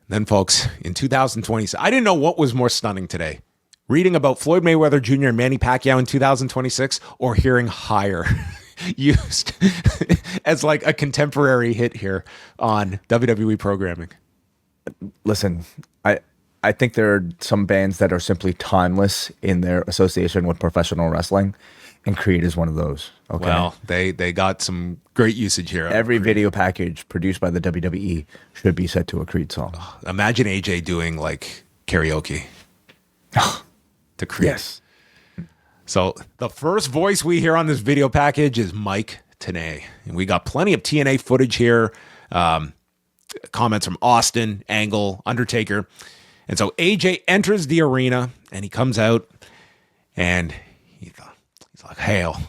Then, folks, in 2026, I didn't know what was more stunning today. Reading about Floyd Mayweather Jr. and Manny Pacquiao in 2026 or hearing Higher used as like a contemporary hit here on WWE programming. Listen, I think there are some bands that are simply timeless in their association with professional wrestling, and Creed is one of those. Okay. Well, they got some great usage here. Every video package produced by the WWE should be set to a Creed song. Imagine AJ doing like karaoke to Creed. Yes. So the first voice we hear on this video package is Mike Tenay. And we got plenty of TNA footage here. Comments from Austin, Angle, Undertaker. And so AJ enters the arena and he comes out and he's like, "Hell,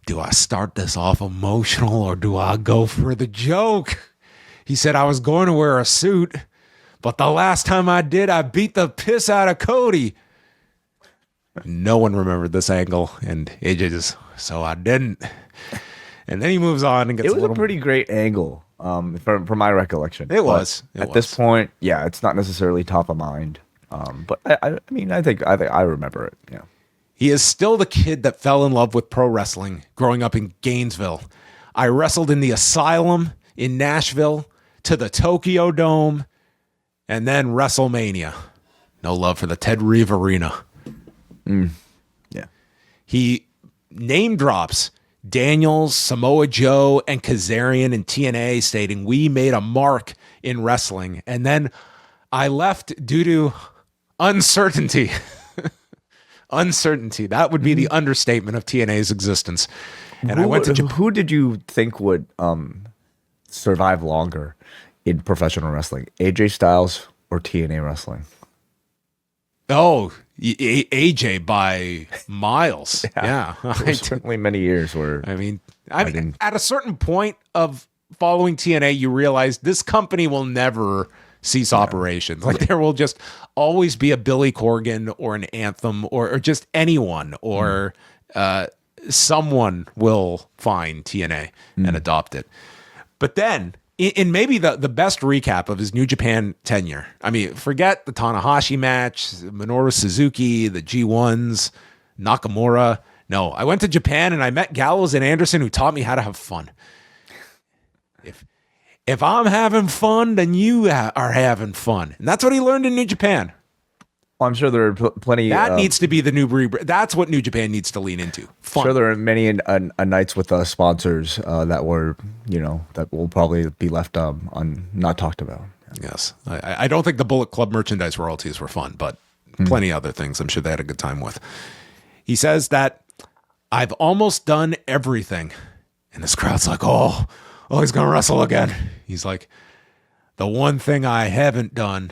do I start this off emotional or do I go for the joke?" He said, "I was going to wear a suit, but the last time I did, I beat the piss out of Cody." No one remembered this angle, and AJ just, "So I didn't." And then he moves on and gets It was a pretty great angle, from my recollection. It was. At this point, yeah, it's not necessarily top of mind. But I mean, I think I remember it. Yeah. He is still the kid that fell in love with pro wrestling growing up in Gainesville. "I wrestled in the Asylum in Nashville, to the Tokyo Dome, and then WrestleMania. No love for the Ted Reeve Arena." Yeah. He name drops Daniels, Samoa Joe, and Kazarian in TNA, stating, "We made a mark in wrestling. And then I left due to uncertainty." Uncertainty. That would be the understatement of TNA's existence. And I went to Japan. Who did you think would survive longer in professional wrestling? AJ Styles or TNA wrestling? Oh, AJ by miles. Yeah. Certainly many years where I mean, at a certain point of following TNA, you realize this company will never cease operations. Like there will just always be a Billy Corgan or an Anthem or just anyone or someone will find TNA and adopt it. But then in maybe the best recap of his New Japan tenure, I mean, forget the Tanahashi match, Minoru Suzuki, the G1s, Nakamura. No, I went to Japan and I met Gallows and Anderson, who taught me how to have fun. If I'm having fun, then you are having fun. And that's what he learned in New Japan. Well, I'm sure there are plenty. That needs to be the new that's what New Japan needs to lean into. Fun. Sure, there are many nights with sponsors that were, that will probably be left not talked about. Yes. I don't think the Bullet Club merchandise royalties were fun, but plenty other things I'm sure they had a good time with. He says that I've almost done everything. And this crowd's like, oh, he's going to wrestle again. He's like, the one thing I haven't done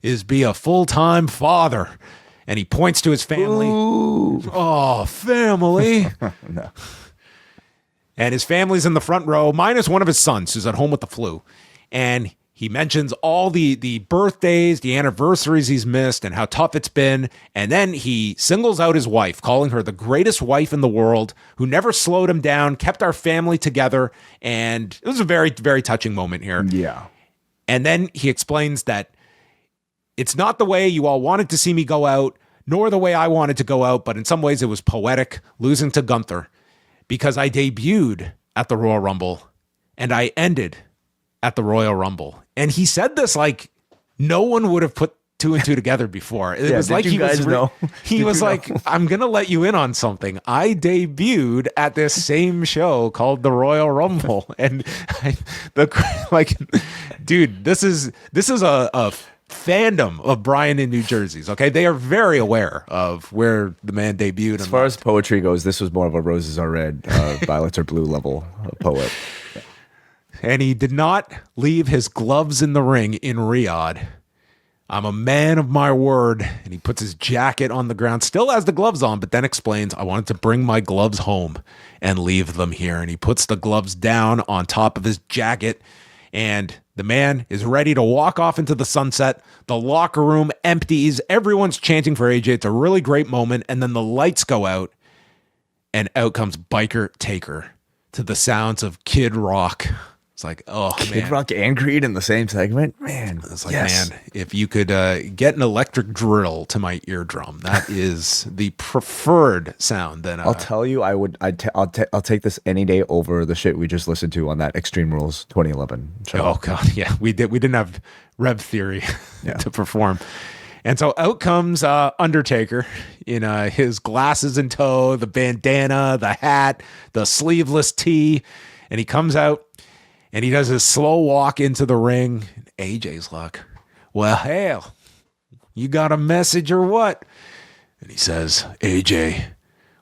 is be a full-time father. And he points to his family. Ooh. Oh, family. No. And his family's in the front row, minus one of his sons who's at home with the flu. And he mentions all the birthdays, the anniversaries he's missed, and how tough it's been. And then he singles out his wife, calling her the greatest wife in the world, who never slowed him down, kept our family together. And it was a very, very touching moment here. Yeah. And then he explains that it's not the way you all wanted to see me go out, nor the way I wanted to go out, but in some ways it was poetic, losing to Gunther, because I debuted at the Royal Rumble and I ended at the Royal Rumble. And he said this like no one would have put two and two together before. It was like he was know? He was like, I'm going to let you in on something. I debuted at this same show called the Royal Rumble. And dude, this is a fandom of Brian in New Jersey's. Okay. They are very aware of where the man debuted. As far as poetry goes, this was more of a roses are red, violets are blue level poet. Yeah. And he did not leave his gloves in the ring in Riyadh. I'm a man of my word. And he puts his jacket on the ground, still has the gloves on, but then explains, I wanted to bring my gloves home and leave them here. And he puts the gloves down on top of his jacket. And the man is ready to walk off into the sunset. The locker room empties. Everyone's chanting for AJ. It's a really great moment. And then the lights go out. And out comes Biker Taker to the sounds of Kid Rock. It's like, oh Kid man. Rock and Creed in the same segment, man. It's like, yes. man, if you could get an electric drill to my eardrum, that is the preferred sound. Then I'll tell you, I'll take this any day over the shit we just listened to on that Extreme Rules 2011 show. oh god, yeah, we didn't have Rev Theory to perform. And so out comes Undertaker in his glasses in tow, the bandana, the hat, the sleeveless tee, and he comes out and he does his slow walk into the ring. And AJ's like, well, hell, you got a message or what? And he says, AJ,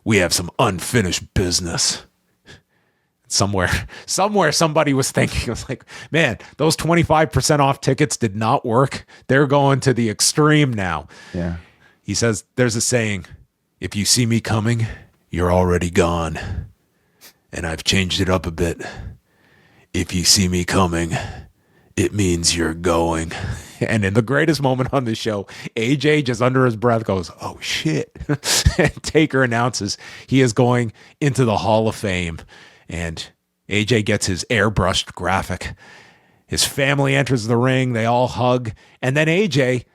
we have some unfinished business. Somewhere somebody was thinking, it was like, man, those 25% off tickets did not work. They're going to the extreme now. Yeah. He says, there's a saying, if you see me coming, you're already gone. And I've changed it up a bit. If you see me coming, it means you're going. And in the greatest moment on the show, AJ just under his breath goes, oh shit. And Taker announces he is going into the Hall of Fame. And AJ gets his airbrushed graphic. His family enters the ring. They all hug. And then AJ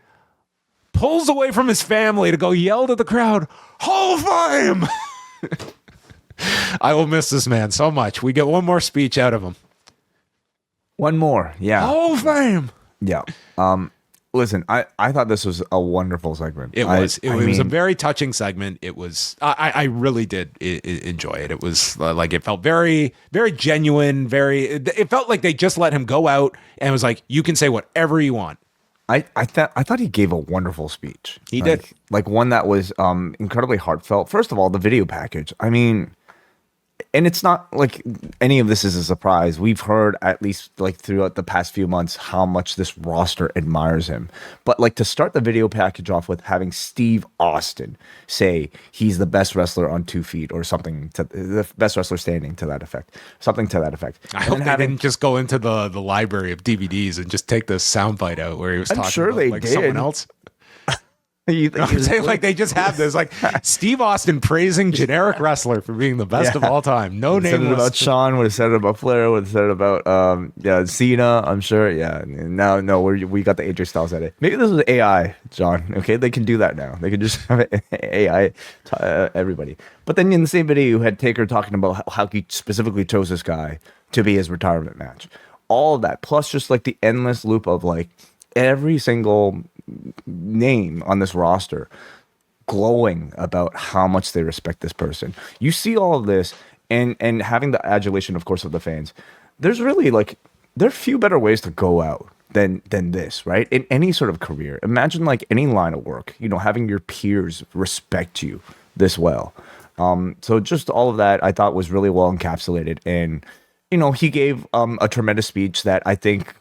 pulls away from his family to go yell to the crowd, Hall of Fame! I will miss this man so much. We get one more speech out of him. One more. Yeah. Hall of Fame! Yeah. Listen, I thought this was a wonderful segment. It was a very touching segment. It was, I really did enjoy it. It was like, it felt very, very genuine. It felt like they just let him go out and was like, you can say whatever you want. I thought he gave a wonderful speech. He did. Like one that was incredibly heartfelt. First of all, the video package. I mean, and it's not like any of this is a surprise. We've heard, at least like throughout the past few months, how much this roster admires him. But like to start the video package off with having Steve Austin say he's the best wrestler on 2 feet or something, to the best wrestler standing, to that effect, something to that effect. I hope they didn't just go into the library of DVDs and just take the soundbite out where he was talking sure about they like did. someone else. I'm saying like they just have this like Steve Austin praising generic wrestler for being the best of all time. No name said it about Sean, would have said it about Flair, would have said it about Cena, I'm sure. Yeah. Now no, we got the AJ Styles edit. Maybe this was AI, John. Okay, they can do that now. They can just have AI everybody. But then in the same video, you had Taker talking about how he specifically chose this guy to be his retirement match. All of that, plus just like the endless loop of like every single name on this roster glowing about how much they respect this person. You see all of this and having the adulation, of course, of the fans. There's really like, there are few better ways to go out than this, right? In any sort of career. Imagine like any line of work, you know, having your peers respect you this well. So just all of that I thought was really well encapsulated. And, you know, he gave a tremendous speech that I think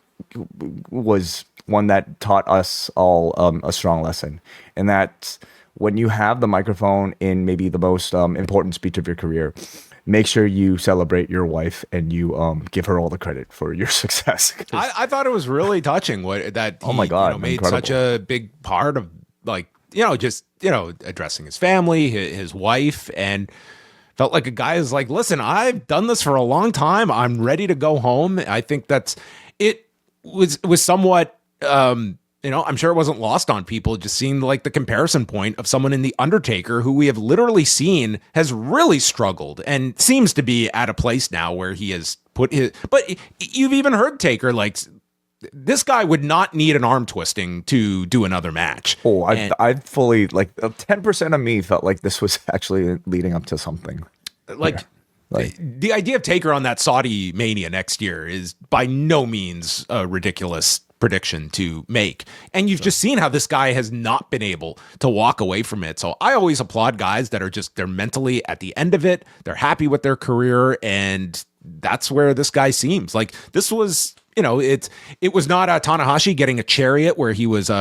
was one that taught us all a strong lesson. And that when you have the microphone in maybe the most important speech of your career, make sure you celebrate your wife and you give her all the credit for your success. I thought it was really touching that oh my God, made incredible. such a big part of like, just, addressing his family, his wife, and felt like a guy is like, listen, I've done this for a long time. I'm ready to go home. I think it was somewhat, I'm sure it wasn't lost on people just seeing like the comparison point of someone in The Undertaker who we have literally seen has really struggled and seems to be at a place now where he has put but you've even heard Taker like, this guy would not need an arm twisting to do another match. Oh, I fully, like 10% of me felt like this was actually leading up to something. Like the idea of Taker on that Saudi Mania next year is by no means a ridiculous prediction to make. And you've just seen how this guy has not been able to walk away from it. So I always applaud guys that are they're mentally at the end of it. They're happy with their career. And that's where this guy seems like this was, it was not Tanahashi getting a chariot where he was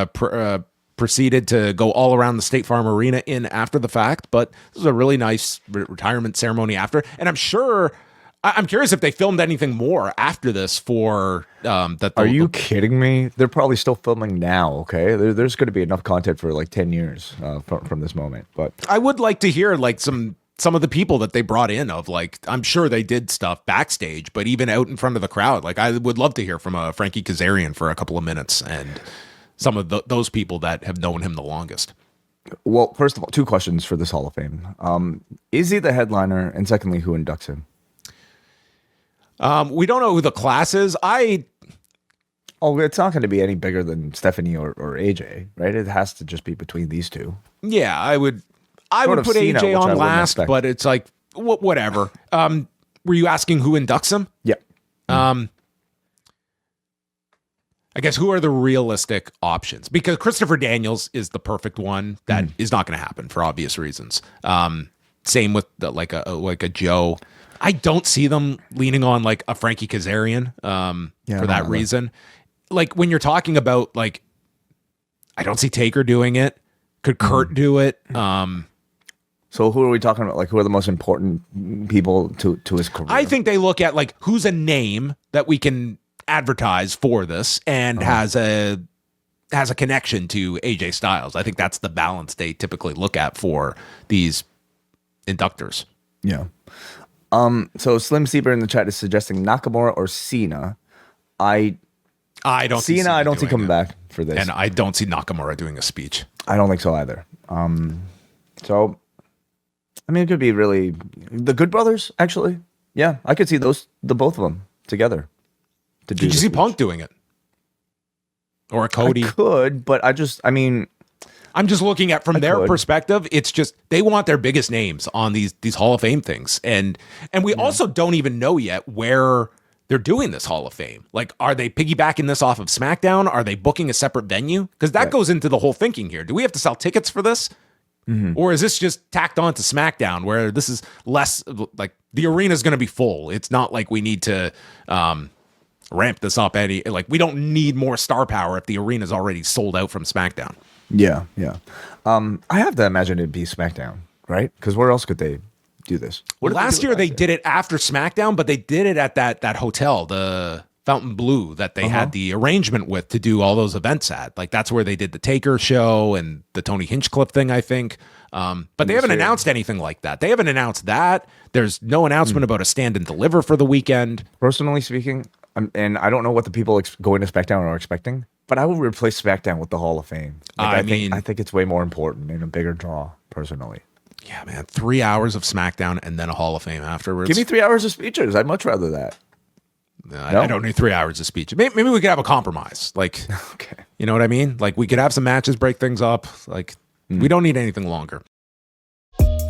proceeded to go all around the State Farm Arena in after the fact, but this was a really nice retirement ceremony after. And I'm curious if they filmed anything more after this for that. Are you kidding me? They're probably still filming now. Okay, there's going to be enough content for like 10 years from this moment. But I would like to hear like some some of the people that they brought in of like, I'm sure they did stuff backstage, but even out in front of the crowd, like I would love to hear from Frankie Kazarian for a couple of minutes and some of those people that have known him the longest. Well, first of all, 2 questions for this Hall of Fame. Is he the headliner? And secondly, who inducts him? We don't know who the class is. Oh, it's not going to be any bigger than Stephanie or AJ, right? It has to just be between these two. Yeah, I would Sort of put Cena, which AJ I on wouldn't last, expect. but it's like whatever. Were you asking who inducts him? Yeah. I guess who are the realistic options? Because Christopher Daniels is the perfect one that is not going to happen for obvious reasons. Same with like a Joe. I don't see them leaning on like a Frankie Kazarian for that reason. Like when you're talking about like, I don't see Taker doing it. Could Kurt do it? So who are we talking about? Like, who are the most important people to his career? I think they look at like who's a name that we can advertise for this and has a connection to AJ Styles. I think that's the balance they typically look at for these inductors. Yeah. So Slim Seaber in the chat is suggesting Nakamura or Cena. I don't see Cena. I don't see doing coming it. back for this, And I don't see Nakamura doing a speech. I don't think so either. So I mean, it could be really the Good Brothers. Actually, yeah, I could see the both of them together. To do Did you the see speech. Punk doing it? Or a Cody? I could, but I mean, I'm just looking at from their could. perspective. It's just they want their biggest names on these Hall of Fame things, and we also don't even know yet where they're doing this Hall of Fame. Like, are they piggybacking this off of SmackDown? Are they booking a separate venue? Because that goes into the whole thinking here. Do we have to sell tickets for this? Or is this just tacked on to SmackDown where this is less like the arena is going to be full? It's not like we need to ramp this up any, like we don't need more star power if the arena is already sold out from SmackDown. yeah. I have to imagine it'd be SmackDown, right? Because where else could they do this? What did Last do year they last did it after SmackDown, but they did it at that hotel, the Fountain Blue, that they had the arrangement with to do all those events at. Like that's where they did the Taker show and the Tony Hinchcliffe thing, I think. But they haven't announced anything like that. They haven't announced that. There's no announcement about a stand and deliver for the weekend. Personally speaking, and I don't know what the people going to SmackDown are expecting, but I would replace SmackDown with the Hall of Fame. Like, I think it's way more important and a bigger draw, personally. Yeah, man. 3 hours of SmackDown and then a Hall of Fame afterwards. Give me 3 hours of speeches. I'd much rather that. I don't need 3 hours of speech. Maybe we could have a compromise. Like, Okay. you know what I mean? Like we could have some matches, break things up. Like we don't need anything longer.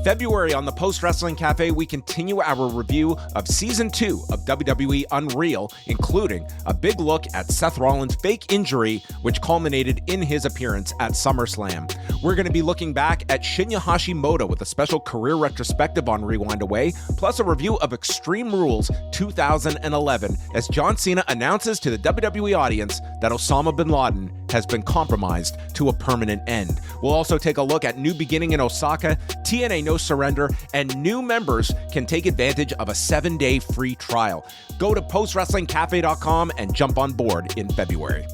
February on the Post Wrestling Cafe, we continue our review of Season 2 of WWE Unreal, including a big look at Seth Rollins' fake injury, which culminated in his appearance at SummerSlam. We're going to be looking back at Shinya Hashimoto with a special career retrospective on Rewind Away, plus a review of Extreme Rules 2011, as John Cena announces to the WWE audience that Osama bin Laden has been compromised to a permanent end. We'll also take a look at New Beginning in Osaka, TNA No Surrender, and new members can take advantage of a 7-day free trial. Go to postwrestlingcafe.com and jump on board in February.